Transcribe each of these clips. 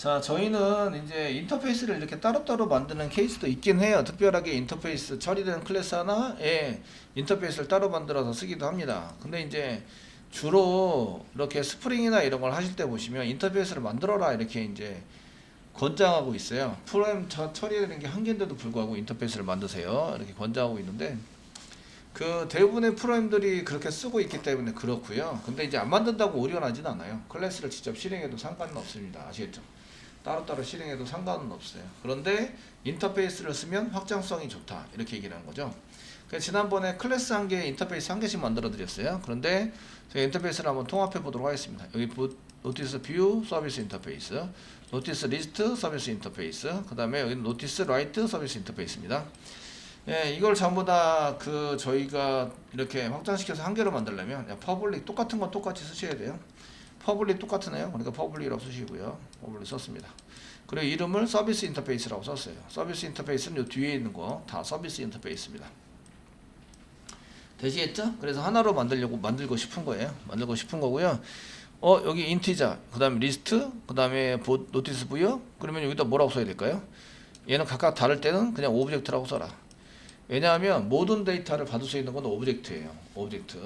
자, 저희는 이제 인터페이스를 이렇게 따로따로 만드는 케이스도 있긴 해요. 특별하게 인터페이스 처리되는 클래스 하나에 인터페이스를 따로 만들어서 쓰기도 합니다. 근데 이제 주로 이렇게 스프링이나 이런 걸 하실 때 보시면 인터페이스를 만들어라 이렇게 이제 권장하고 있어요. 프로그램 처리되는 게 한 개인데도 불구하고 인터페이스를 만드세요. 이렇게 권장하고 있는데 그 대부분의 프로그램들이 그렇게 쓰고 있기 때문에 그렇고요. 근데 이제 안 만든다고 오류는 않아요. 클래스를 직접 실행해도 상관은 없습니다. 아시겠죠? 따로따로 실행해도 상관은 없어요. 그런데 인터페이스를 쓰면 확장성이 좋다 이렇게 얘기를 하는 거죠. 그래서 지난번에 클래스 한 개, 인터페이스 한 개씩 만들어 드렸어요. 그런데 제가 인터페이스를 한번 통합해 보도록 하겠습니다. 여기 노티스 뷰 서비스 인터페이스, 노티스 리스트 서비스 인터페이스, 그 다음에 여기 노티스 라이트 서비스 인터페이스입니다. 예, 이걸 전부 다 저희가 이렇게 확장시켜서 한 개로 만들려면 퍼블릭 똑같은 건 똑같이 쓰셔야 돼요. 퍼블릭 똑같으네요. 그러니까 퍼블릭이라고 쓰시고요. 퍼블릭 썼습니다. 그리고 이름을 서비스 인터페이스라고 썼어요. 서비스 인터페이스는 요 뒤에 있는 거 다 서비스 인터페이스입니다. 되시겠죠? 그래서 하나로 만들고 싶은 거예요. 만들고 싶은 거고요. 여기 인티자, 그 다음에 리스트, 그 다음에 노티스 부여. 그러면 여기다 뭐라고 써야 될까요? 얘는 각각 다를 때는 그냥 오브젝트라고 써라. 왜냐하면 모든 데이터를 받을 수 있는 건 오브젝트예요. 오브젝트.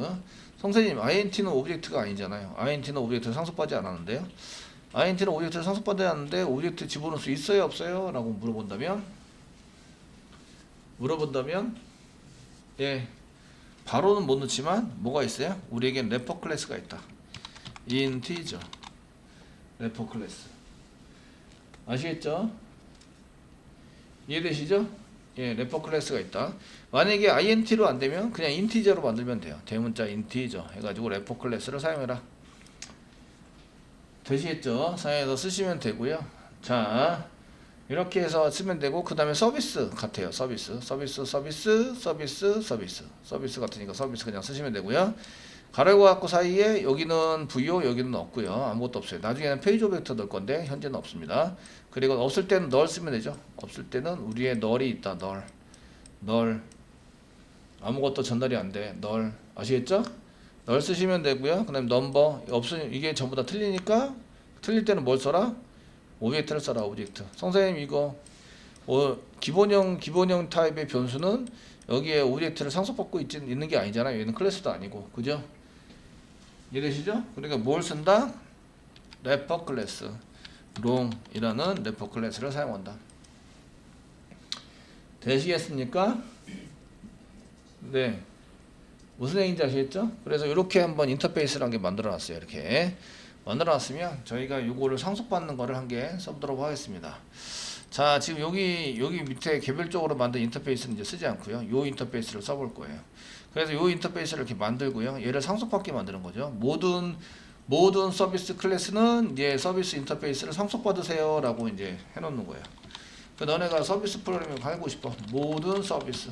선생님, INT는 오브젝트가 아니잖아요. INT는 오브젝트를 상속받지 않았는데요. INT는 오브젝트를 상속받지 않았는데 오브젝트 집어넣을 수 있어요, 없어요? 라고 물어본다면 예, 바로는 못 넣지만 뭐가 있어요? 우리에겐 래퍼 클래스가 있다. 인티저 래퍼 클래스. 아시겠죠? 이해되시죠? 예, 래퍼 클래스가 있다. 만약에 INT로 안 되면 그냥 인티저로 만들면 돼요. 대문자 인티저 해가지고 래퍼 클래스를 사용해라. 되시겠죠? 사용해서 쓰시면 되고요. 자, 이렇게 해서 쓰면 되고, 그 다음에 서비스 같아요. 서비스 같으니까 서비스 그냥 쓰시면 되고요. 가로고 갖고 사이에 여기는 VO, 여기는 없고요. 아무것도 없어요. 나중에는 페이지 오브젝트 넣을 건데 현재는 없습니다. 그리고 없을 때는 널 쓰면 되죠. 없을 때는 우리의 널이 있다. 널 아무것도 전달이 안 돼. 널 아시겠죠? 널 쓰시면 되고요. 그 다음에 넘버 없으면 이게 전부 다 틀리니까 틀릴 때는 뭘 써라? 오브젝트를 써라. 오브젝트. 선생님 이거 기본형 타입의 변수는 여기에 오브젝트를 상속받고 있는 게 아니잖아요. 얘는 클래스도 아니고 그죠? 이해되시죠? 그러니까 뭘 쓴다? 래퍼 클래스 롱이라는 래퍼 클래스를 사용한다. 되시겠습니까? 네. 무슨 얘기인지 아시겠죠? 그래서 이렇게 한번 인터페이스라는 게 만들어 놨어요. 이렇게 만들어 놨으면 저희가 요거를 상속받는 거를 한 개 써보도록 하겠습니다. 자, 지금 여기 밑에 개별적으로 만든 인터페이스는 이제 쓰지 않고요. 요 인터페이스를 써볼 거예요. 그래서 요 인터페이스를 이렇게 만들고요. 얘를 상속받게 만드는 거죠. 모든 서비스 클래스는 이제 서비스 인터페이스를 상속받으세요 라고 이제 해놓는 거예요. 너네가 서비스 프로그램을 갈고 싶어. 모든 서비스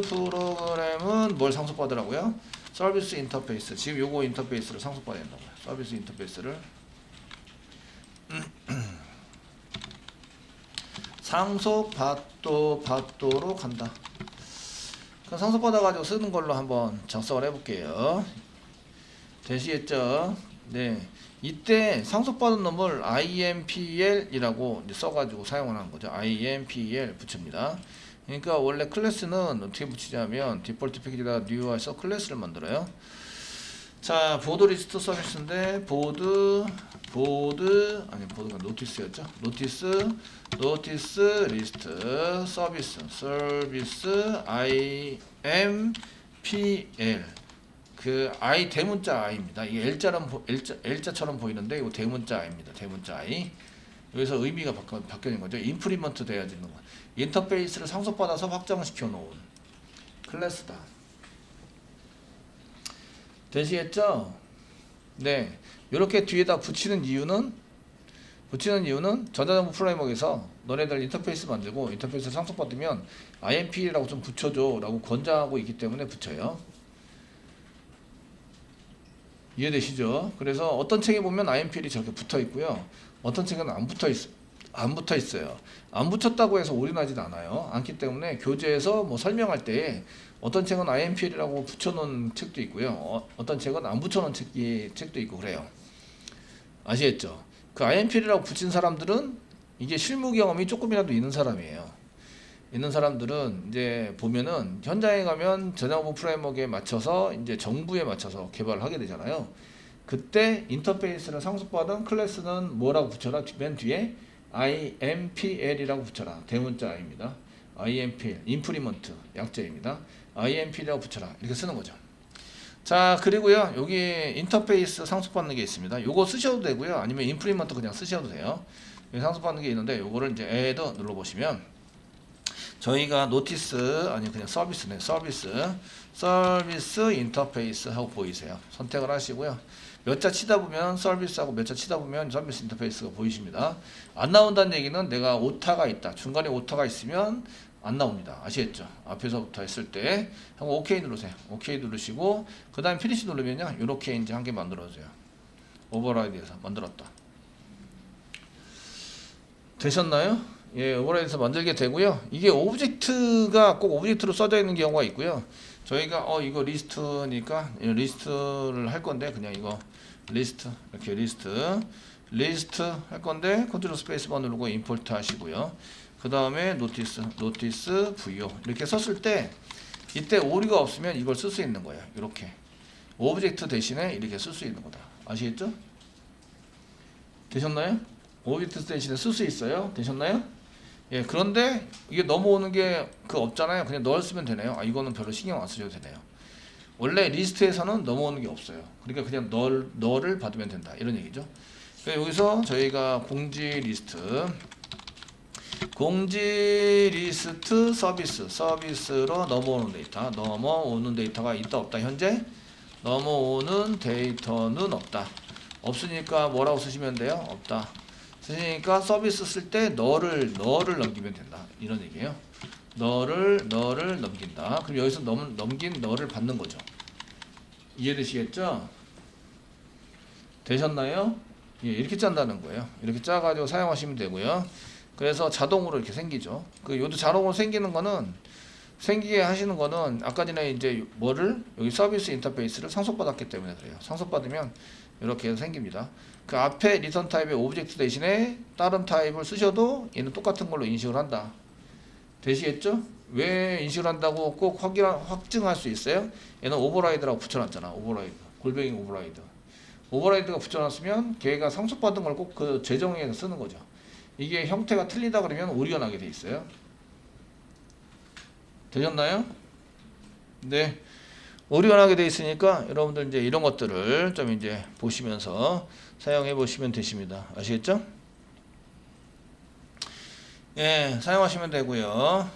프로그램은 뭘 상속받으라고요? 서비스 인터페이스. 지금 요거 인터페이스를 상속받아야 된다고요. 서비스 인터페이스를 상속받도록 한다. 그럼 상속받아가지고 쓰는 걸로 한번 작성을 해볼게요. 되시겠죠? 네. 이때 상속받은 놈을 IMPL이라고 써가지고 사용을 하는 거죠. IMPL 붙입니다. 그러니까 원래 클래스는 어떻게 붙이냐면 디폴트 패키지에다 뉴에서 클래스를 만들어요. 자, 보드 리스트 서비스인데 보드가 노티스였죠. 노티스 리스트 서비스 IMPL 그 I 대문자 I입니다. 이게 L자처럼 보이는데 이거 대문자 I입니다. 대문자 I. 여기서 의미가 바뀌는 거죠. 인프리먼트 돼야 되는 거. 인터페이스를 상속받아서 확장시켜 놓은 클래스다. 되시겠죠? 네. 이렇게 뒤에다 붙이는 이유는 전자정보 프레임워크에서 너네들 인터페이스 만들고 인터페이스 상속받으면 IMP라고 좀 붙여줘 라고 권장하고 있기 때문에 붙여요. 이해되시죠? 그래서 어떤 책에 보면 IMPL이 저렇게 붙어 있고요. 어떤 책은 안 붙어 있어요. 안 붙였다고 해서 올인하진 않아요. 않기 때문에 교재에서 뭐 설명할 때 어떤 책은 IMPL이라고 붙여놓은 책도 있고요. 어떤 책은 안 붙여놓은 책도 있고 그래요. 아시겠죠? 그 IMPL이라고 붙인 사람들은 이게 실무 경험이 조금이라도 있는 사람이에요. 있는 사람들은 이제 보면은 현장에 가면 전자공부 프레임워크에 맞춰서 이제 정부에 맞춰서 개발을 하게 되잖아요. 그때 인터페이스를 상속받은 클래스는 뭐라고 붙여라? 맨 뒤에 IMPL이라고 붙여라. 대문자 I입니다. IMPL, 임프리먼트 약자입니다. IMPL이라고 붙여라. 이렇게 쓰는 거죠. 자, 그리고요, 여기 인터페이스 상속받는 게 있습니다. 요거 쓰셔도 되고요, 아니면 임프리먼트 그냥 쓰셔도 돼요. 여기 상속받는 게 있는데, 요거를 이제 add 눌러보시면, 저희가 노티스, 아니 그냥 서비스네, 서비스 인터페이스 하고 보이세요. 선택을 하시고요. 몇 자 치다 보면 서비스하고 몇 자 치다 보면 서비스 인터페이스가 보이십니다. 안 나온다는 얘기는 내가 오타가 있다. 중간에 오타가 있으면 안 나옵니다. 아시겠죠? 앞에서부터 했을 때 한번 OK 누르세요. OK 누르시고 그 다음에 피니시 누르면요, 이렇게 이제 한 개 만들어져요. 오버라이드에서 만들었다. 되셨나요? 예, 오버라이드에서 만들게 되고요. 이게 오브젝트가 꼭 오브젝트로 써져 있는 경우가 있고요. 저희가 이거 리스트니까 리스트를 할 건데 그냥 이거 리스트 이렇게 리스트 할 건데 컨트롤 스페이스바 누르고 임포트 하시고요. 그 다음에 노티스 VO 이렇게 썼을 때 이때 오류가 없으면 이걸 쓸 수 있는 거예요. 이렇게 오브젝트 대신에 이렇게 쓸 수 있는 거다. 아시겠죠? 되셨나요? 오브젝트 대신에 쓸 수 있어요. 되셨나요? 예, 그런데 이게 넘어오는 게 없잖아요. 그냥 널 쓰면 되네요. 아, 이거는 별로 신경 안 쓰셔도 되네요. 원래 리스트에서는 넘어오는 게 없어요. 그러니까 그냥 널을 받으면 된다. 이런 얘기죠. 그러니까 여기서 저희가 공지 리스트 서비스로 넘어오는 데이터가 있다 없다. 현재 넘어오는 데이터는 없다. 없으니까 뭐라고 쓰시면 돼요? 없다. 쓰시니까 서비스 쓸 때 너를 넘기면 된다. 이런 얘기예요. 너를 넘긴다. 그럼 여기서 넘긴 너를 받는 거죠. 이해되시겠죠? 되셨나요? 예, 이렇게 짠다는 거예요. 이렇게 짜가지고 사용하시면 되고요. 그래서 자동으로 이렇게 생기죠. 요도 자동으로 생기게 하시는 거는 아까 전에 이제 여기 서비스 인터페이스를 상속받았기 때문에 그래요. 상속받으면 이렇게 해서 생깁니다. 그 앞에 리턴 타입의 오브젝트 대신에 다른 타입을 쓰셔도 얘는 똑같은 걸로 인식을 한다. 되시겠죠? 왜 인식을 한다고 꼭 확증할 수 있어요? 얘는 오버라이드라고 붙여놨잖아. 오버라이드. 골뱅이 오버라이드. 오버라이드가 붙여놨으면 걔가 상속받은 걸 꼭 그 재정의에서 쓰는 거죠. 이게 형태가 틀리다 그러면 오류가 나게 돼 있어요. 되셨나요? 네. 오류가 나게 돼 있으니까 여러분들 이제 이런 것들을 좀 이제 보시면서 사용해 보시면 되십니다. 아시겠죠? 예, 사용하시면 되고요.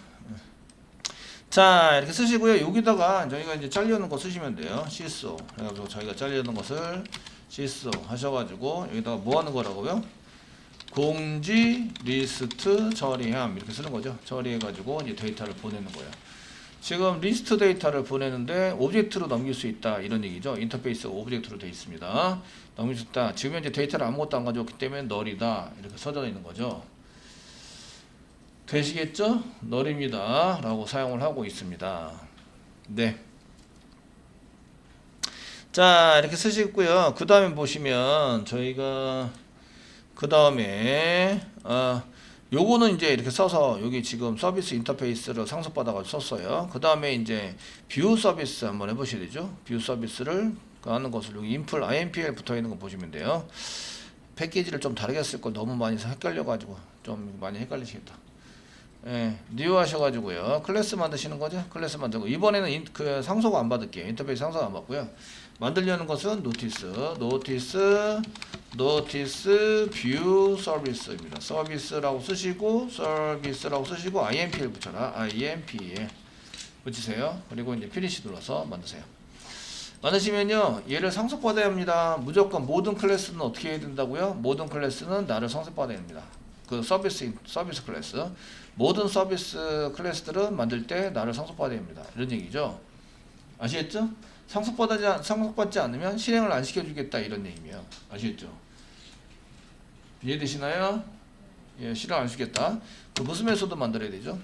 자, 이렇게 쓰시고요. 여기다가 저희가 이제 잘려놓은 거 쓰시면 돼요. 시소. 그래가지고 저희가 잘려놓은 것을 시소 하셔가지고 여기다가 뭐 하는 거라고요? 공지 리스트 처리함 이렇게 쓰는 거죠. 처리해가지고 이제 데이터를 보내는 거예요. 지금 리스트 데이터를 보내는데 오브젝트로 넘길 수 있다 이런 얘기죠. 인터페이스가 오브젝트로 되어 있습니다. 넘길 수 있다. 지금 현재 데이터를 아무것도 안 가져왔기 때문에 널이다 이렇게 써져 있는 거죠. 되시겠죠? 널입니다 라고 사용을 하고 있습니다. 네. 자, 이렇게 쓰시고요. 그 다음에 보시면 저희가 그 다음에 요거는 이제 이렇게 써서 여기 지금 서비스 인터페이스를 상속받아가지고 썼어요. 그 다음에 이제 뷰 서비스 한번 해보셔야 되죠. 뷰 서비스를 하는 것을 여기 인플 IMPL 붙어 있는 거 보시면 돼요. 패키지를 좀 다르게 쓸 거 너무 많이 헷갈려가지고 좀 많이 헷갈리시겠다. 예, 뉴 하셔가지고요. 클래스 만드시는 거죠. 클래스 만들고 이번에는 그 상속 안 받을게요. 인터페이스 상속 안 받고요. 만들려는 것은 노티스 뷰 서비스입니다. 서비스라고 쓰시고 IMPL 붙여라. IMPL 붙이세요. 그리고 이제 피니시 눌러서 만드세요. 만드시면요, 얘를 상속받아야 합니다. 무조건 모든 클래스는 어떻게 해야 된다고요? 모든 클래스는 나를 상속받아야 됩니다. 그 서비스 클래스, 모든 서비스 클래스들은 만들 때 나를 상속받아야 됩니다. 이런 얘기죠. 아시겠죠? 상속받지 않으면 실행을 안 시켜주겠다 이런 얘기예요. 아시겠죠? 이해되시나요? 예, 실행 안 시켰다. 그 무슨 메소드 만들어야 되죠?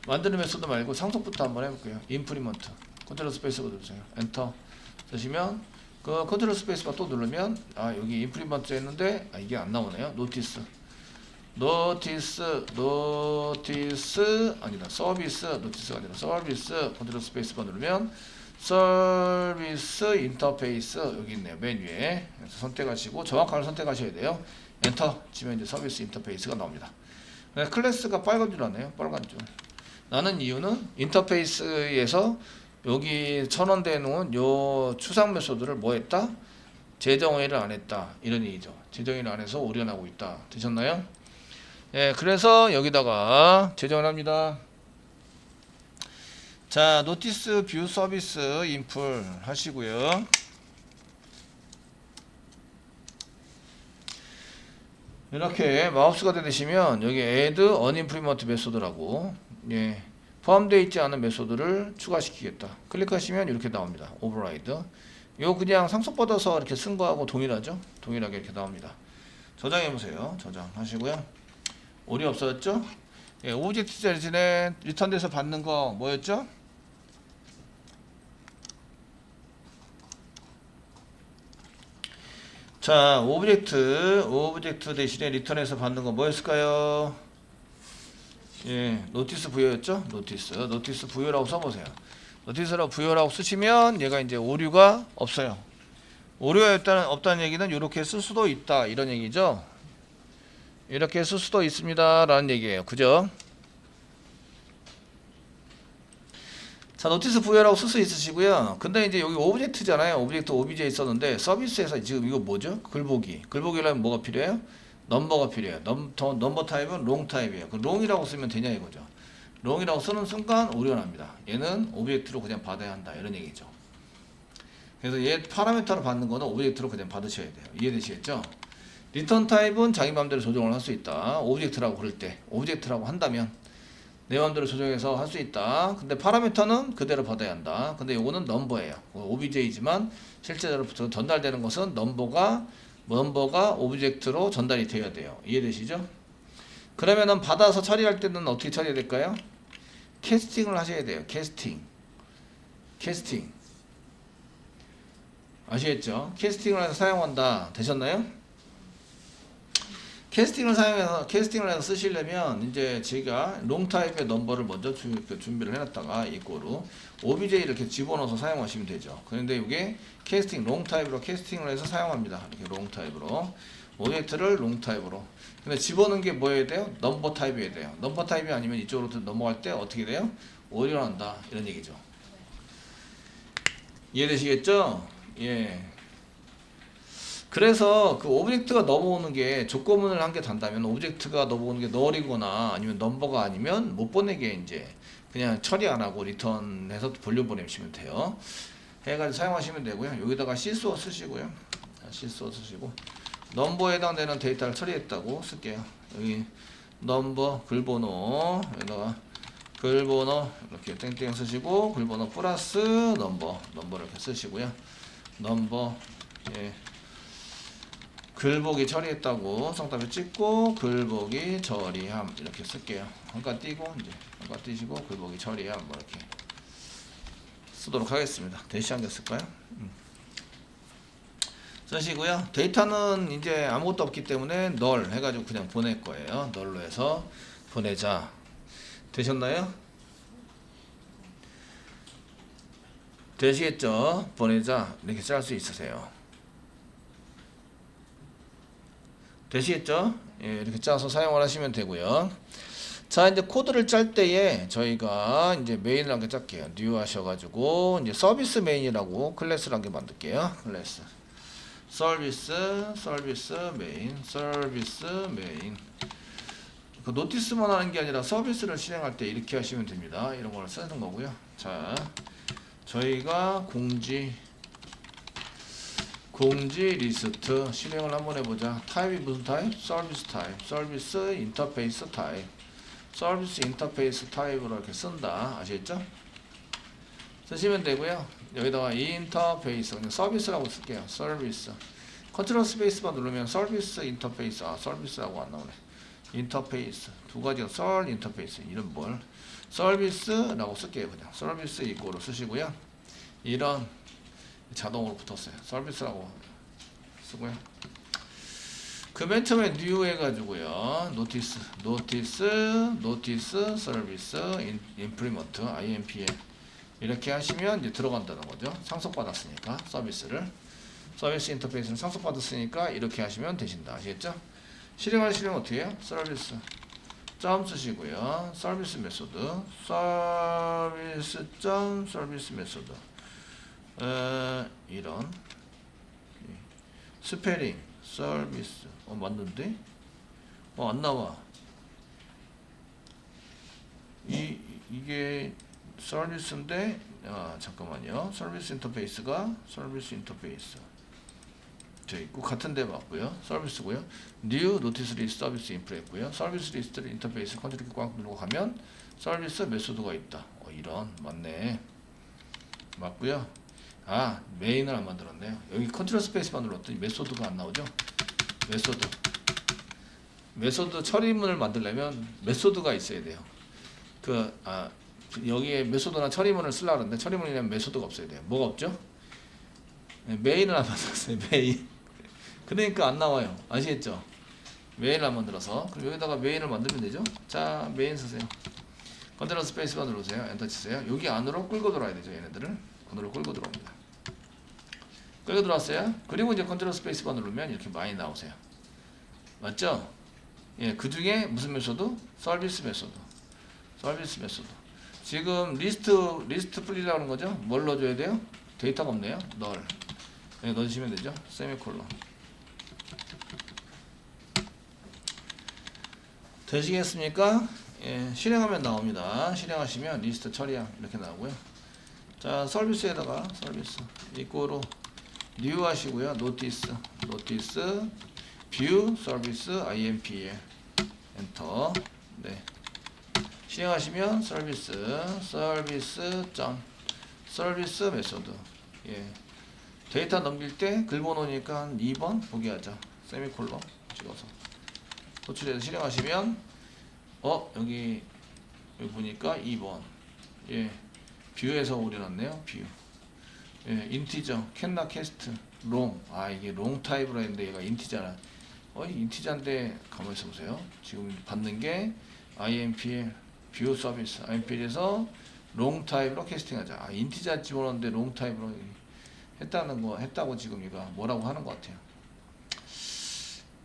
만드는 메소드 말고 상속부터 한번 해볼게요. 임프리먼트 컨트롤 스페이스 누르세요. 엔터 쓰시면 그 컨트롤 스페이스바 또 누르면 여기 임프리먼트 했는데 이게 안 나오네요. 노티스 아니다. 노티스가 아니라 서비스 컨트롤 스페이스바 누르면 서비스 인터페이스 여기 있네요. 맨 위에. 그래서 선택하시고 정확하게 선택하셔야 돼요. 엔터 치면 이제 서비스 인터페이스가 나옵니다. 클래스가 빨간 줄 아네요. 빨간 줄. 나는 이유는 인터페이스에서 여기 선언되어 놓은 요 추상 메소드를 뭐 했다? 재정의를 안 했다. 이런 얘기죠. 재정의를 안 해서 오류나고 있다. 되셨나요? 예, 그래서 여기다가 재정을 합니다. 자, 노티스 뷰 서비스 인풀 하시고요. 이렇게 마우스가 되시면 여기 add unimplement 메소드라고 포함되어 있지 않은 메소드를 추가시키겠다. 클릭하시면 이렇게 나옵니다. override. 요 그냥 상속받아서 이렇게 쓴 거하고 동일하죠? 동일하게 이렇게 나옵니다. 저장해 보세요. 저장하시고요. 오류 없어졌죠? 오브젝트 자리진에 리턴돼서 받는 거 뭐였죠? 자, 오브젝트 대신에 리턴해서 받는 거 뭐였을까요? 노티스 부여였죠? 노티스 부여라고 써보세요. 노티스라고 부여라고 쓰시면 얘가 이제 오류가 없어요. 오류가 없다는 얘기는 이렇게 쓸 수도 있다 이런 얘기죠. 이렇게 쓸 수도 있습니다 라는 얘기예요. 그죠? 자, 노티스 부여라고 쓸 수 있으시고요. 근데 이제 여기 오브젝트잖아요. 오브젝트 OBJ 있었는데 서비스에서 지금 이거 뭐죠? 글보기라면 뭐가 필요해요? 넘버가 필요해요. 넘버 타입은 롱 타입이에요. 그 롱이라고 쓰면 되냐 이거죠. 롱이라고 쓰는 순간 오류가 납니다. 얘는 오브젝트로 그냥 받아야 한다 이런 얘기죠. 그래서 얘 파라미터로 받는 거는 오브젝트로 그냥 받으셔야 돼요. 이해되시겠죠? 리턴 타입은 자기 마음대로 조정을 할 수 있다. 오브젝트라고 그럴 때 오브젝트라고 한다면 내 마음대로 조정해서 할 수 있다. 근데 파라미터는 그대로 받아야 한다. 근데 요거는 넘버예요. OBJ지만 실제로 전달되는 것은 넘버가 오브젝트로 전달이 되어야 돼요. 이해되시죠? 그러면은 받아서 처리할 때는 어떻게 처리해야 될까요? 캐스팅을 하셔야 돼요. 캐스팅. 아시겠죠? 캐스팅을 해서 사용한다. 되셨나요? 캐스팅을 해서 쓰시려면 이제 제가 롱 타입의 넘버를 먼저 준비를 해놨다가 이거로 OBJ 이렇게 집어넣어서 사용하시면 되죠. 그런데 이게 캐스팅 롱 타입으로 캐스팅을 해서 사용합니다. 이렇게 롱 타입으로 오브젝트를 롱 타입으로. 근데 집어넣은 게 뭐여야 돼요? 넘버 타입이어야 돼요. 넘버 타입이 아니면 이쪽으로 넘어갈 때 어떻게 돼요? 오류가 난다 이런 얘기죠. 이해되시겠죠? 예. 그래서 그 오브젝트가 넘어오는 게 조건문을 한 개 단다면 오브젝트가 넘어오는 게 널이거나 아니면 넘버가 아니면 못 보내게 이제 그냥 처리 안 하고 리턴해서 돌려보내시면 돼요. 해가지고 사용하시면 되고요. 여기다가 시소어 쓰시고요. 시소어 쓰시고 넘버에 해당되는 데이터를 처리했다고 쓸게요. 여기 넘버 글번호 여기다가 글번호 이렇게 땡땡 쓰시고 글번호 플러스 넘버를 이렇게 쓰시고요. 넘버 글보기 처리했다고 성답에 찍고 글보기 처리함 이렇게 쓸게요. 한가 띄고 이제 한가 띄시고 글보기 처리함 뭐 이렇게 쓰도록 하겠습니다. 대시 한개 쓸까요? 쓰시고요. 데이터는 이제 아무것도 없기 때문에 널 해가지고 그냥 보낼 거예요. 널로 해서 보내자. 되셨나요? 되시겠죠? 보내자 이렇게 짤 수 있으세요. 되시겠죠? 이렇게 짜서 사용을 하시면 되고요. 자, 이제 코드를 짤 때에 저희가 이제 메인을 한 개 짤게요. 뉴 하셔가지고 이제 서비스 메인이라고 클래스를 한 개 만들게요. 클래스 서비스 메인. 그 노티스만 하는 게 아니라 서비스를 실행할 때 이렇게 하시면 됩니다. 이런 걸 쓰는 거고요. 자, 저희가 공지 리스트 실행을 한번 해보자. 타입이 무슨 타입? 서비스 타입. 서비스 인터페이스 타입. 서비스 인터페이스 타입으로 이렇게 쓴다. 아시겠죠? 쓰시면 되고요. 여기다가 인터페이스 그냥 서비스라고 쓸게요. 서비스. 컨트롤 스페이스만 누르면 서비스 인터페이스. 서비스라고 안 나오네. 인터페이스 두 가지가 썰 인터페이스 이름 뭘 서비스라고 쓸게요. 그냥 서비스 이꼬로 쓰시고요. 이런 자동으로 붙었어요. 서비스라고 쓰고요. 그 맨 처음에 new 해가지고요. 노티스 서비스 임프리먼트 IMP에 이렇게 하시면 이제 들어간다는 거죠. 상속받았으니까 서비스 인터페이스는 상속받았으니까 이렇게 하시면 되신다. 아시겠죠? 실행하시려면 어떻게 해요? 서비스 점 쓰시고요. 서비스 메소드 서비스 메소드 이런 스페링 서비스 맞는데? 안 나와. 이게 서비스인데 잠깐만요. 서비스 인터페이스가 서비스 인터페이스 돼 있고 같은 데 맞고요. 서비스고요. new 노티스 리스트 서비스 인프레 했고요. 서비스 리스트 인터페이스 컨트롤 키 꽉 누르고 가면 서비스 메소드가 있다. 이런 맞네. 맞고요. 메인을 안 만들었네요. 여기 컨트롤 스페이스만 눌렀더니 메소드가 안 나오죠. 메소드 처리문을 만들려면 메소드가 있어야 돼요. 여기에 메소드나 처리문을 쓰려고 하는데 처리문이라면 메소드가 없어야 돼요. 뭐가 없죠? 메인을 안 만들었어요. 메인. 그러니까 안 나와요. 아시겠죠? 메인을 안 만들어서. 그럼 여기다가 메인을 만들면 되죠? 자, 메인 쓰세요. 컨트롤 스페이스만 누르세요. 엔터 치세요. 여기 안으로 끌고 들어와야 되죠. 얘네들을. 안으로 끌고 들어옵니다. 끌고 들어왔어요. 그리고 이제 컨트롤 스페이스만 누르면 이렇게 많이 나오세요. 맞죠? 예, 그 중에 무슨 메소드? 서비스 메소드. 지금 리스트 풀리라고 하는 거죠? 뭘 넣어줘야 돼요? 데이터가 없네요. 널. 네, 넣어주시면 되죠. 세미콜론. 되시겠습니까? 예, 실행하면 나옵니다. 실행하시면 리스트 처리함 이렇게 나오고요. 자, 서비스에다가 서비스 이꼬로 new 하시고요. 노티스 뷰 서비스 IMP에 엔터. 네. 실행하시면 서비스 메소드. 예. 데이터 넘길 때 글번호니까 2번 보기 하자. 세미콜론 찍어서 호출해서 실행하시면 여기 보니까 2번. 예. 뷰에서 올려놨네요. 뷰. 예, 인티저 캔나 캐스트 롱. 이게 롱 타입으로 했는데 얘가 인티저라. 인티저인데 가만히 있어 보세요. 지금 받는 게 IMPL 뷰 서비스 IMPL에서 롱 타입으로 캐스팅하자. 인티저 집어넣는데 롱 타입으로 했다고 지금 얘가 뭐라고 하는 것 같아요.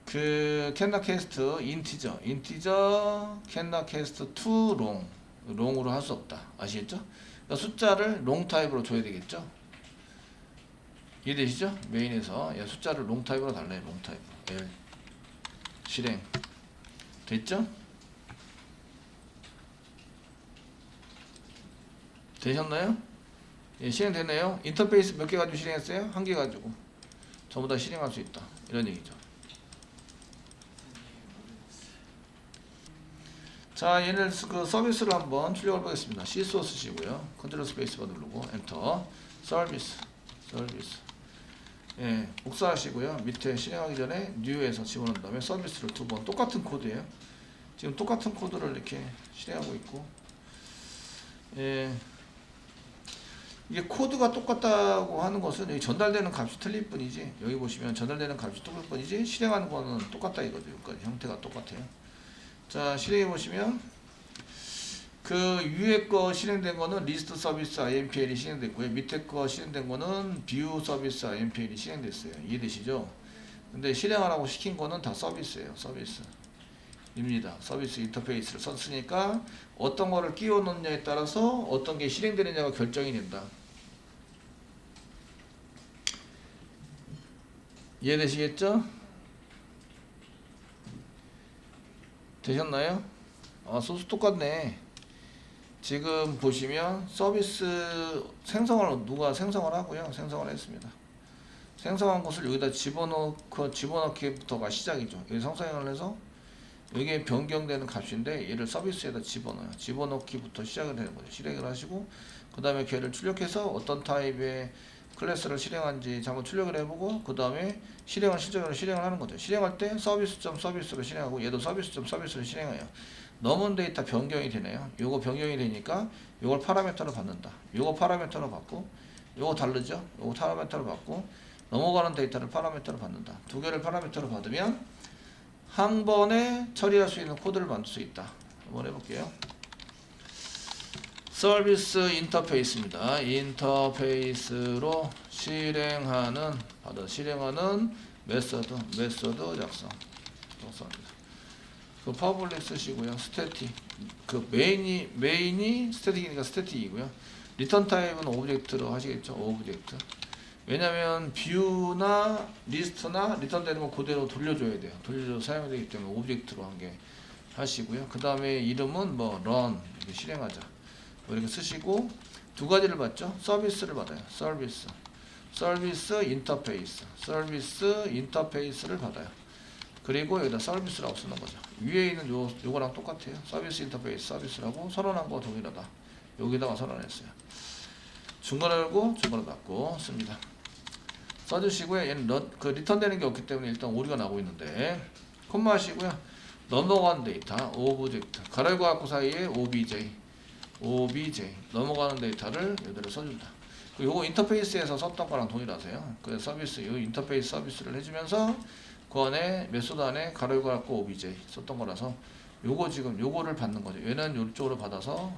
그 캔나 캐스트 인티저 캔나 캐스트 투 롱으로 할 수 없다. 아시겠죠? 그러니까 숫자를 롱 타입으로 줘야 되겠죠? 이해되시죠? 메인에서 숫자를 롱 타입으로 달래요. 롱 타입으로. L 실행 됐죠? 되셨나요? 예, 실행되네요. 인터페이스 몇 개 가지고 실행했어요? 한 개 가지고 전부 다 실행할 수 있다. 이런 얘기죠. 자, 얘를 그 서비스를 한번 출력해 보겠습니다. C소스 쓰시고요. 컨트롤 스페이스바 누르고 엔터. 서비스. 예, 복사하시고요. 밑에 실행하기 전에 new에서 집어넣은 다음에 서비스를 2번. 똑같은 코드예요. 지금 똑같은 코드를 이렇게 실행하고 있고. 예. 이게 코드가 똑같다고 하는 것은 여기 전달되는 값이 틀릴 뿐이지, 여기 보시면 전달되는 값이 똑같을 뿐이지 실행하는 거는 똑같다 이거죠. 여기까지 형태가 똑같아요. 자, 실행해 보시면 그 위에 거 실행된 거는 리스트 서비스 IMPL이 실행됐고요. 밑에 거 실행된 거는 뷰 서비스 IMPL이 실행됐어요. 이해되시죠? 근데 실행하라고 시킨 거는 다 서비스예요. 서비스입니다. 서비스 인터페이스를 썼으니까 어떤 거를 끼워 넣느냐에 따라서 어떤 게 실행되느냐가 결정이 된다. 이해되시겠죠? 되셨나요? 소스 똑같네. 지금 보시면 서비스 생성을 누가 생성을 하고요. 생성을 했습니다. 생성한 것을 여기다 집어넣기부터가 시작이죠. 여기 생성을 해서 이게 변경되는 값인데 얘를 서비스에다 집어넣어요. 집어넣기부터 시작을 되는 거죠. 실행을 하시고 그 다음에 걔를 출력해서 어떤 타입의 클래스를 실행한지 한번 출력을 해보고 그 다음에 실질적으로 실행을 하는 거죠. 실행할 때 서비스.서비스로 실행하고 얘도 서비스.서비스로 실행해요. 넘은 데이터 변경이 되네요. 요거 변경이 되니까 요걸 파라미터로 받는다. 요거 파라미터로 받고 요거 다르죠? 요거 파라미터로 받고 넘어가는 데이터를 파라미터로 받는다. 두 개를 파라미터로 받으면 한 번에 처리할 수 있는 코드를 만들 수 있다. 한번 해볼게요. 서비스 인터페이스입니다. 인터페이스로 실행하는 메소드 작성합니다. 그 파워블릭 쓰시고요. 스태틱 그 메인이 스태틱이니까 스태틱이고요. 리턴 타입은 오브젝트로 하시겠죠. 오브젝트. 왜냐면 뷰나 리스트나 리턴 되는 거 그대로 돌려줘야 돼요. 돌려줘서 사용이 되기 때문에 오브젝트로 한 개 하시고요. 그 다음에 이름은 뭐 run 이렇게 실행하자 뭐 이렇게 쓰시고 두 가지를 받죠. 서비스를 받아요. 서비스 인터페이스를 받아요. 그리고 여기다 서비스라고 쓰는 거죠. 위에 있는 요거랑 똑같아요. 서비스 인터페이스 서비스라고 선언한 거 동일하다. 여기다가 선언했어요. 중간에 열고 중간에 닫고 씁니다. 써주시고요. 얘는 그 리턴 되는 게 없기 때문에 일단 오류가 나고 있는데 콤마 하시고요. 넘어가는 데이터 오브젝트 가로열고 닫고 사이에 obj 넘어가는 데이터를 이대로 써준다. 요거 인터페이스에서 썼던 거랑 동일하세요. 그래서 서비스 요 인터페이스 서비스를 해주면서 그 안에 메소드 안에 가로열고 닫고 obj 썼던 거라서 요거 지금 요거를 받는 거죠. 얘는 이쪽으로 받아서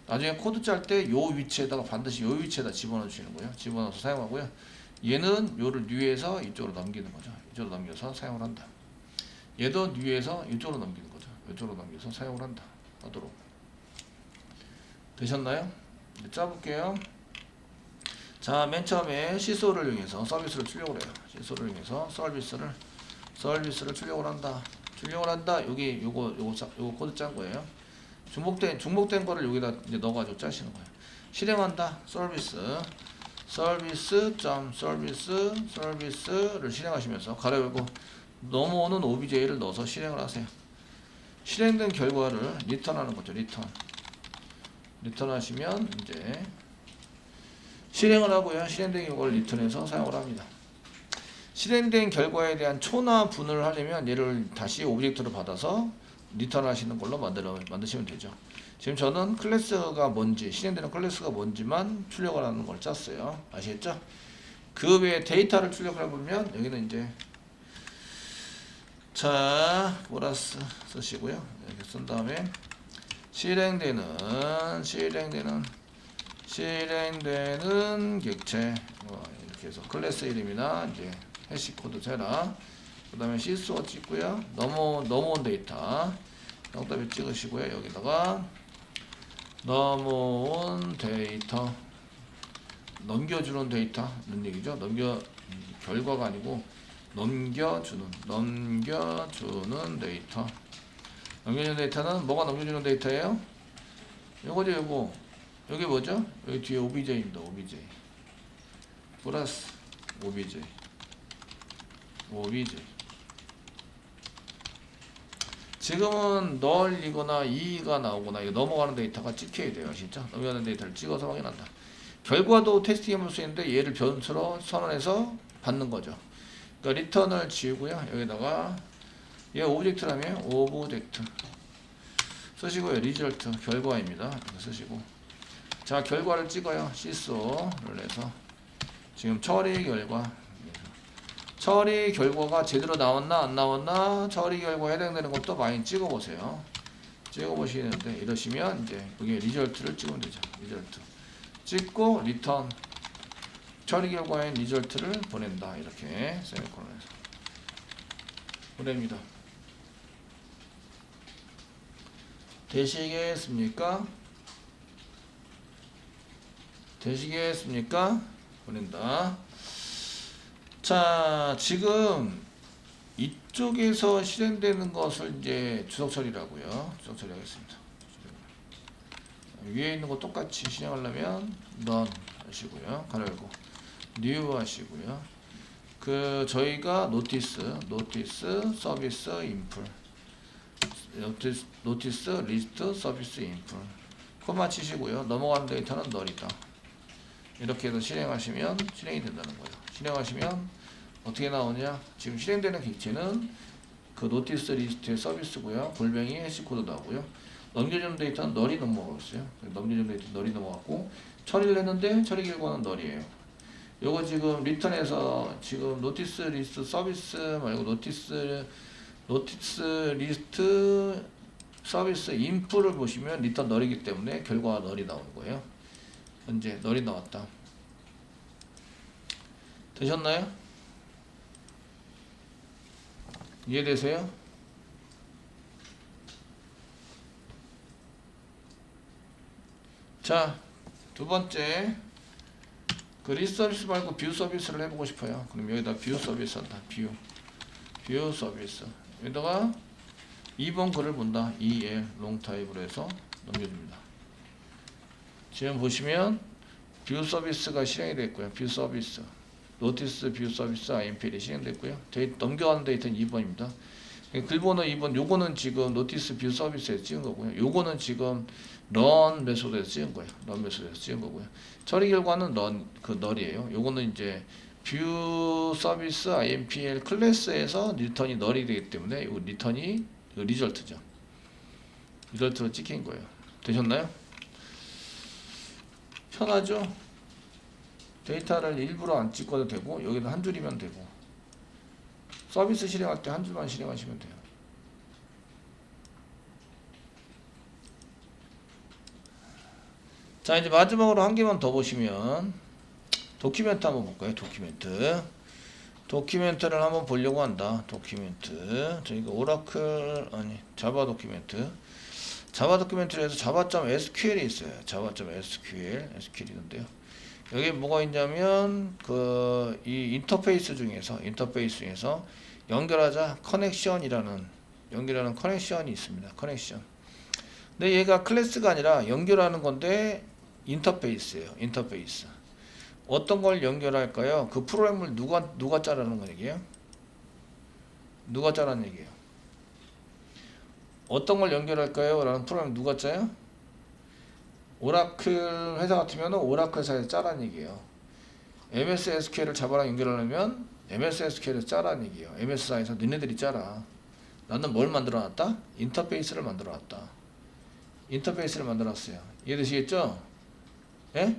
나중에 코드 짤 때 요 위치에다가 반드시 요 위치에다 집어넣어 주시는 거예요. 집어넣어서 사용하고요. 얘는 요를 뉴에서 이쪽으로 넘기는 거죠. 이쪽으로 넘겨서 사용을 한다. 얘도 뉴에서 이쪽으로 넘기는 거죠. 이쪽으로 넘겨서 사용을 한다. 하도록. 되셨나요? 네, 짜볼게요. 자, 맨 처음에 시소를 이용해서 서비스를 출력을 해요. 시소를 이용해서 서비스를 출력을 한다. 여기 요거 코드 짠 거예요. 중복된 거를 여기다 이제 넣어가지고 짜시는 거예요. 실행한다. 서비스를 실행하시면서 가로 열고 넘어오는 OBJ를 넣어서 실행을 하세요. 실행된 결과를 리턴하는 거죠. 리턴하시면 이제 실행을 하고요. 실행된 결과를 리턴해서 사용을 합니다. 실행된 결과에 대한 초나 분을 하려면 얘를 다시 오브젝트로 받아서 리턴하시는 걸로 만드시면 되죠. 지금 저는 클래스가 뭔지 실행되는 클래스가 뭔지만 출력을 하는 걸 짰어요. 아시겠죠? 그 외에 데이터를 출력을 해보면 여기는 이제 자 플러스 쓰시고요. 이렇게 쓴 다음에 실행되는 객체 이렇게 해서 클래스 이름이나 이제 해시 코드 재라. 그 다음에 시스워 찍고요. 넘어온 데이터 영답에 찍으시고요. 여기다가 넘어온 데이터 넘겨주는 데이터는 얘기죠. 결과가 아니고 넘겨주는 데이터. 넘겨주는 데이터는 뭐가 넘겨주는 데이터예요? 요거죠. 요거 여기 뭐죠? 여기 뒤에 OBJ입니다. OBJ 플러스 OBJ 지금은 널이거나 이가 나오거나 이거 넘어가는 데이터가 찍혀야 돼요. 진짜 넘어가는 데이터를 찍어서 확인한다. 결과도 테스팅해 볼 수 있는데 얘를 변수로 선언해서 받는 거죠. 그러니까 리턴을 지우고요. 여기다가 얘 오브젝트라면 오브젝트 쓰시고요. 리절트 결과입니다. 이렇게 쓰시고 자 결과를 찍어요. 시소를 해서 지금 처리 결과가 제대로 나왔나 안 나왔나 처리 결과에 해당되는 것도 많이 찍어보세요. 찍어보시는데 이러시면 이제 여기에 리절트를 찍으면 되죠. 리절트 찍고 리턴 처리 결과엔 리절트를 보낸다. 이렇게 세미콜론에서 보냅니다. 되시겠습니까? 보낸다. 자, 지금 이쪽에서 실행되는 것을 이제 주석 처리라고요. 주석 처리하겠습니다. 위에 있는 거 똑같이 실행하려면 run 하시고요. 가로 열고 new 하시고요. 그 저희가 노티스 서비스 인풀 노티스 리스트 서비스 인풀 코마 치시고요. 넘어가는 데이터는 null이다. 이렇게 해서 실행하시면 실행이 된다는 거예요. 실행하시면 어떻게 나오냐? 지금 실행되는 객체는 그 노티스 리스트의 서비스고요. 골뱅이 해시코드 나오고요. 넘겨주는 데이터는 널이 넘어가고 있어요. 넘겨주는 데이터 널이 넘어갔고 처리를 했는데 처리 결과는 널이에요. 요거 지금 리턴에서 지금 노티스 리스트 서비스 말고 노티스 리스트 서비스 인프를 보시면 리턴 널이기 때문에 결과가 널이 나오는 거예요. 현재 널이 나왔다. 되셨나요? 이해되세요? 자, 두 번째 그 리스트 서비스 말고 뷰 서비스를 해보고 싶어요. 그럼 여기다 뷰 서비스 한다. 뷰 서비스 여기다가 2번 글을 본다. EL 롱 타입으로 해서 넘겨줍니다. 지금 보시면 뷰 서비스가 실행이 됐고요. 뷰 서비스 노티스 뷰 서비스 IMPL이 실행됐고요. 넘겨가는 데이터는 2번입니다. 글번호 2번 요거는 지금 노티스 뷰 서비스에서 찍은 거고요. 요거는 지금 런 메소드에서 찍은 거예요. 런 메소드에서 찍은 거고요. 처리 결과는 널이에요. 요거는 이제 뷰 서비스 IMPL 클래스에서 리턴이 널이 되기 때문에 요 리턴이 리절트죠. 리절트로 찍힌 거예요. 되셨나요? 편하죠? 데이터를 일부러 안 찍어도 되고 여기는 한 줄이면 되고 서비스 실행할 때 한 줄만 실행하시면 돼요. 자, 이제 마지막으로 한 개만 더 보시면 도큐멘트 한번 볼까요? 도큐멘트를 한번 보려고 한다. 도큐멘트 저희가 오라클 자바 도큐멘트를 해서 java.sql이 있어요. java.sql이 있는데요. 여기 뭐가 있냐면 이 인터페이스 중에서 연결하자 커넥션이라는 커넥션이 있습니다. 커넥션. 근데 얘가 클래스가 아니라 연결하는 건데 인터페이스예요. 인터페이스. 어떤 걸 연결할까요? 그 프로그램을 누가 짜라는 거 얘기예요? 누가 짜라는 얘기예요? 어떤 걸 연결할까요? 라는 프로그램 누가 짜요? 오라클 회사 같으면 오라클 회사에서 짜라는 얘기예요. MS SQL을 자바랑 연결하려면 MS SQL을 짜라는 얘기예요. MS사에서 니네들이 짜라. 나는 뭘 만들어놨다? 인터페이스를 만들어놨다. 인터페이스를 만들어놨어요. 이해되시겠죠? 예?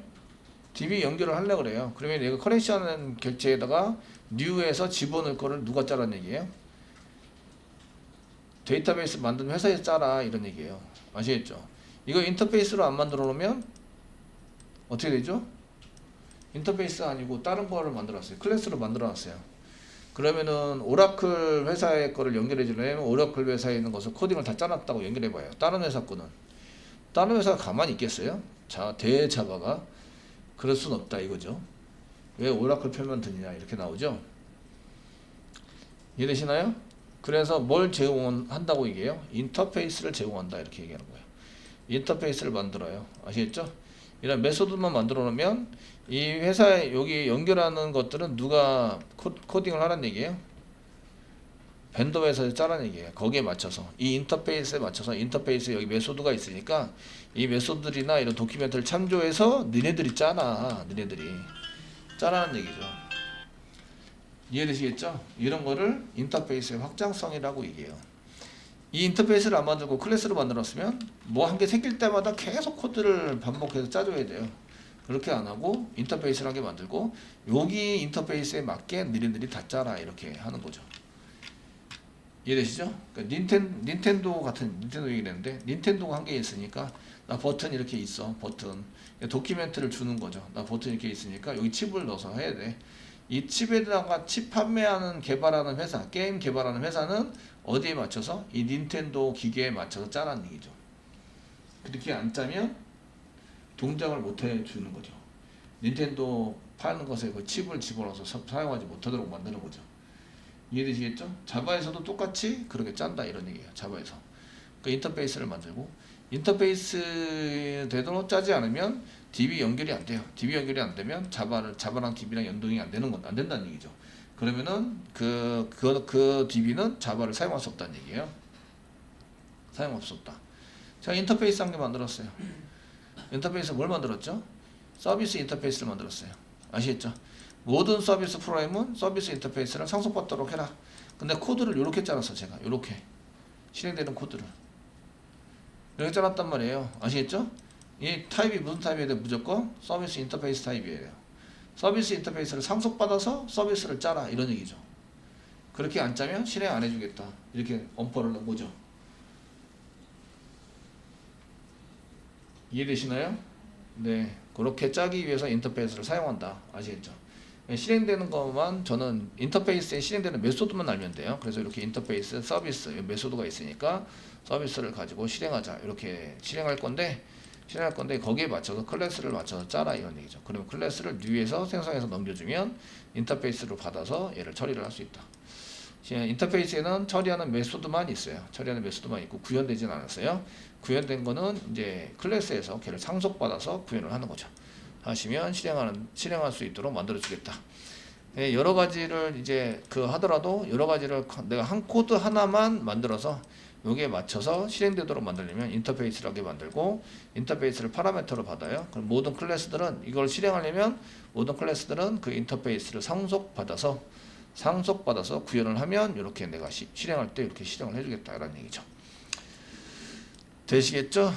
DB 연결을 하려고 그래요. 그러면 얘가 커넥션 객체에다가 new에서 집어넣을 거를 누가 짜라는 얘기예요? 데이터베이스 만드는 회사에서 짜라 이런 얘기예요. 아시겠죠? 이거 인터페이스로 안 만들어 놓으면 어떻게 되죠? 인터페이스가 아니고 다른 거를 만들었어요. 클래스로 만들어 놨어요. 그러면은 오라클 회사의 거를 연결해 주려면 오라클 회사에 있는 것을 코딩을 다 짜놨다고 연결해 봐요. 다른 회사 거는. 다른 회사가 가만히 있겠어요? 자, 대자바가 그럴 순 없다 이거죠. 왜 오라클 표면 드느냐 이렇게 나오죠. 이해되시나요? 그래서 뭘 제공한다고 얘기해요? 인터페이스를 제공한다 이렇게 얘기하는 거예요. 인터페이스를 만들어요. 아시겠죠? 이런 메소드만 만들어 놓으면 이 회사에 여기 연결하는 것들은 누가 코딩을 하라는 얘기예요? 벤더 회사에서 짜라는 얘기예요. 거기에 맞춰서 이 인터페이스에 맞춰서 인터페이스에 여기 메소드가 있으니까 이 메소드들이나 이런 도큐멘트를 참조해서 니네들이 짜라는 얘기죠. 이해되시겠죠? 이런 거를 인터페이스의 확장성이라고 얘기해요. 이 인터페이스를 안 만들고 클래스로 만들었으면 뭐 한 개 생길 때마다 계속 코드를 반복해서 짜줘야 돼요. 그렇게 안 하고 인터페이스를 한 개 만들고 여기 인터페이스에 맞게 니네들이 다 짜라 이렇게 하는 거죠. 이해되시죠? 그러니까 닌텐도 얘기를 했는데 닌텐도가 한 개 있으니까 나 버튼 이렇게 있어. 버튼 도큐멘트를 주는 거죠. 나 버튼 이렇게 있으니까 여기 칩을 넣어서 해야 돼. 이 칩에다가 칩 판매하는 개발하는 회사, 게임 개발하는 회사는 어디에 맞춰서? 이 닌텐도 기계에 맞춰서 짜라는 얘기죠. 그렇게 안 짜면 동작을 못 해주는 거죠. 닌텐도 파는 것에 그 칩을 집어넣어서 사용하지 못하도록 만드는 거죠. 이해되시겠죠? 자바에서도 똑같이 그렇게 짠다 이런 얘기예요. 자바에서. 그 인터페이스를 만들고 인터페이스 되도록 짜지 않으면 DB 연결이 안 돼요. DB 연결이 안 되면 자바랑 DB랑 연동이 안 된다는 얘기죠. 그러면은 그 DB는 자바를 사용할 수 없다는 얘기예요. 사용할 수 없다. 제가 인터페이스 한 개 만들었어요. 인터페이스 뭘 만들었죠? 서비스 인터페이스를 만들었어요. 아시겠죠? 모든 서비스 프로그램은 서비스 인터페이스를 상속받도록 해라. 근데 코드를 이렇게 짜놨어 제가. 이렇게 실행되는 코드를 이렇게 짜놨단 말이에요. 아시겠죠? 이 타입이 무슨 타입이어야 돼? 무조건 서비스 인터페이스 타입이에요. 서비스 인터페이스를 상속받아서 서비스를 짜라 이런 얘기죠. 그렇게 안 짜면 실행 안 해주겠다. 이렇게 엄포를 넣은 거죠. 이해되시나요? 네, 그렇게 짜기 위해서 인터페이스를 사용한다. 아시겠죠? 실행되는 것만 저는 인터페이스에 실행되는 메소드만 알면 돼요. 그래서 이렇게 인터페이스 서비스 메소드가 있으니까 서비스를 가지고 실행하자 이렇게 실행할 건데 거기에 맞춰서 클래스를 맞춰서 짜라 이런 얘기죠. 그러면 클래스를 뉴에서 생성해서 넘겨주면 인터페이스로 받아서 얘를 처리를 할 수 있다. 인터페이스에는 처리하는 메소드만 있어요. 처리하는 메소드만 있고 구현되진 않았어요. 구현된 거는 이제 클래스에서 걔를 상속받아서 구현을 하는 거죠. 하시면 실행할 수 있도록 만들어 주겠다. 예, 여러 가지를 이제 하더라도 여러 가지를 내가 한 코드 하나만 만들어서 여기에 맞춰서 실행되도록 만들려면 인터페이스라게 만들고 인터페이스를 파라미터로 받아요. 그럼 모든 클래스들은 이걸 실행하려면 모든 클래스들은 그 인터페이스를 상속받아서 구현을 하면 이렇게 내가 실행할 때 이렇게 실행을 해주겠다 이런 얘기죠. 되시겠죠?